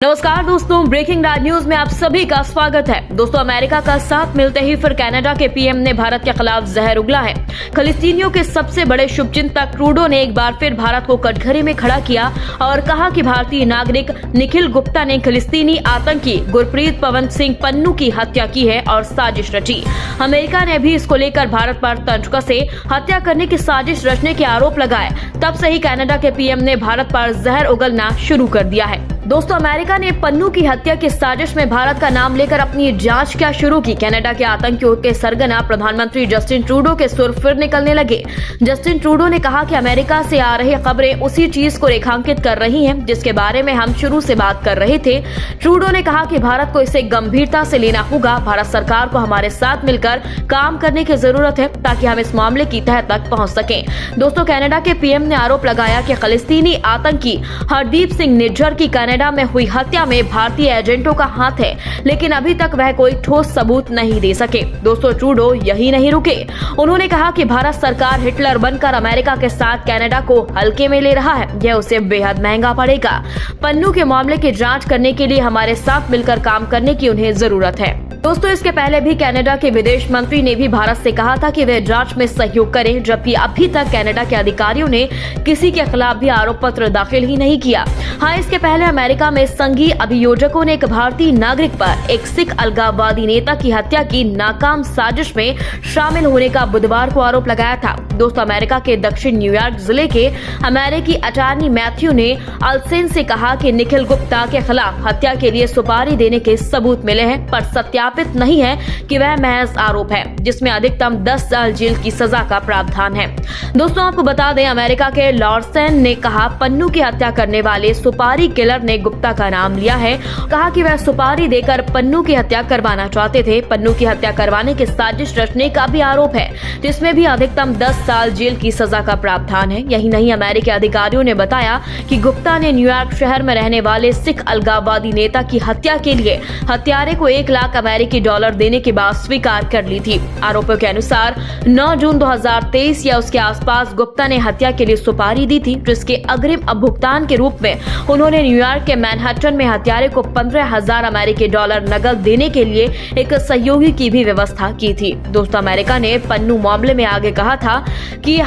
नमस्कार दोस्तों, ब्रेकिंग राज न्यूज में आप सभी का स्वागत है। दोस्तों, अमेरिका का साथ मिलते ही फिर कनाडा के पीएम ने भारत के खिलाफ जहर उगला है। फिलिस्तीनियों के सबसे बड़े शुभचिंतक ट्रूडो ने एक बार फिर भारत को कटघरे में खड़ा किया और कहा कि भारतीय नागरिक निखिल गुप्ता ने फिलिस्तीनी आतंकी गुरप्रीत पवन सिंह पन्नू की हत्या की है और साजिश रची। अमेरिका ने भी इसको लेकर भारत पर तंज कसे, हत्या करने की साजिश रचने के आरोप लगाए। तब से ही कनाडा के पीएम ने भारत पर जहर उगलना शुरू कर दिया है। दोस्तों, अमेरिका ने पन्नू की हत्या की साजिश में भारत का नाम लेकर अपनी जांच क्या शुरू की। कनाडा के आतंकियों के सरगना प्रधानमंत्री जस्टिन ट्रूडो के सुर फिर निकलने लगे। जस्टिन ट्रूडो ने कहा कि अमेरिका से आ रही खबरें उसी चीज को रेखांकित कर रही हैं जिसके बारे में हम शुरू से बात कर रहे थे। ट्रूडो ने कहा कि भारत को इसे गंभीरता से लेना होगा। भारत सरकार को हमारे साथ मिलकर काम करने की जरूरत है ताकि हम इस मामले की तह तक पहुंच सकें। दोस्तों, कनाडा के पीएम ने आरोप लगाया कि फिलिस्तीनी आतंकी हरदीप सिंह निज्जर की कनाडा में हुई हत्या में भारतीय एजेंटों का हाथ है, लेकिन अभी तक वह कोई ठोस सबूत नहीं दे सके। दोस्तों, ट्रूडो यही नहीं रुके। उन्होंने कहा कि भारत सरकार हिटलर बनकर अमेरिका के साथ कनाडा को हल्के में ले रहा है। यह उसे बेहद महंगा पड़ेगा। पन्नू के मामले की जांच करने के लिए हमारे साथ मिलकर काम करने की उन्हें जरूरत है। दोस्तों, इसके पहले भी कनाडा के विदेश मंत्री ने भी भारत से कहा था कि वे जांच में सहयोग करें, जबकि अभी तक कनाडा के अधिकारियों ने किसी के खिलाफ भी आरोप पत्र दाखिल ही नहीं किया। हाँ, इसके पहले अमेरिका में संघीय अभियोजकों ने एक भारतीय नागरिक पर एक सिख अलगाववादी नेता की हत्या की नाकाम साजिश में शामिल होने का बुधवार को आरोप लगाया था। दोस्तों, अमेरिका के दक्षिण न्यूयॉर्क जिले के अमेरिकी अटॉर्नी मैथ्यू ने अल्सेन से कहा कि निखिल गुप्ता के खिलाफ हत्या के लिए सुपारी देने के सबूत मिले हैं, पर सत्यापित नहीं है कि वह महज आरोप है जिसमें अधिकतम 10 साल जेल की सजा का प्रावधान है। दोस्तों, आपको बता दें, अमेरिका के लॉर्सन ने कहा पन्नू की हत्या करने वाले सुपारी किलर ने गुप्ता का नाम लिया है। कहा कि वह सुपारी देकर पन्नू की हत्या करवाना चाहते थे। पन्नू की हत्या करवाने की साजिश रचने का भी आरोप है, जिसमें भी अधिकतम 10 साल जेल की सजा का प्रावधान है। यही नहीं, अमेरिकी अधिकारियों ने बताया कि गुप्ता ने न्यूयॉर्क शहर में रहने वाले सिख अलगाववादी नेता की हत्या के लिए हत्यारे को 1 लाख अमेरिकी डॉलर देने के बाद स्वीकार कर ली थी। आरोपों के अनुसार 9 जून 2023 या उसके आसपास गुप्ता ने हत्या के लिए सुपारी दी थी, जिसके अग्रिम भुगतान के रूप में उन्होंने न्यूयॉर्क के मैनहट्टन में हत्यारे को 15,000 अमेरिकी डॉलर नकद देने के लिए एक सहयोगी की भी व्यवस्था की थी। दोस्तों, अमेरिका ने पन्नू मामले में आगे कहा था कि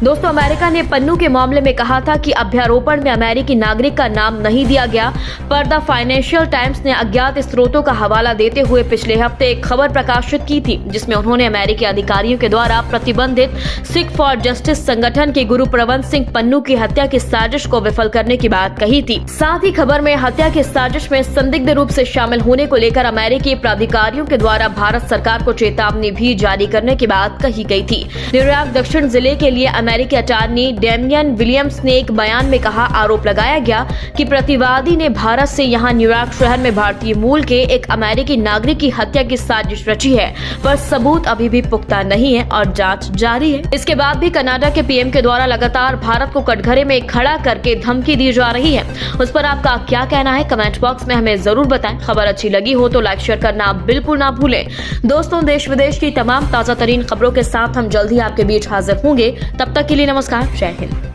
दोस्तों, अमेरिका ने पन्नू के मामले में कहा था कि अभ्यारोपण में अमेरिकी नागरिक का नाम नहीं दिया गया। पर द फाइनेंशियल टाइम्स ने अज्ञात स्रोतों का हवाला देते हुए पिछले हफ्ते एक खबर प्रकाशित की थी, जिसमें उन्होंने अमेरिकी अधिकारियों के द्वारा प्रतिबंधित सिख फॉर जस्टिस संगठन के गुरु पवन सिंह पन्नू की हत्या की साजिश को विफल करने की बात कही थी। साथ ही खबर में हत्या की साजिश में संदिग्ध रूप से शामिल होने को लेकर अमेरिकी प्राधिकारियों के द्वारा भारत सरकार को चेतावनी भी जारी करने की बात कही गई थी। न्यूयॉर्क दक्षिण जिले के लिए अमेरिकी अटॉर्नी डेमियन विलियम्स ने एक बयान में कहा, आरोप लगाया गया कि प्रतिवादी ने भारत से यहां न्यूयॉर्क शहर में भारतीय मूल के एक अमेरिकी नागरिक की हत्या की साजिश रची है, पर सबूत अभी भी पुख्ता नहीं है और जांच जारी है। इसके बाद भी कनाडा के पीएम के द्वारा लगातार भारत को कटघरे में खड़ा करके धमकी दी जा रही है। उस पर आपका क्या कहना है, कमेंट बॉक्स में हमें जरूर बताएं। खबर अच्छी लगी हो तो लाइक शेयर करना बिल्कुल ना भूलें। दोस्तों, देश विदेश की तमाम ताजा तरीन खबरों के साथ हम जल्द ही आपके बीच हाजिर होंगे। तब तक के लिए नमस्कार, जय हिंद।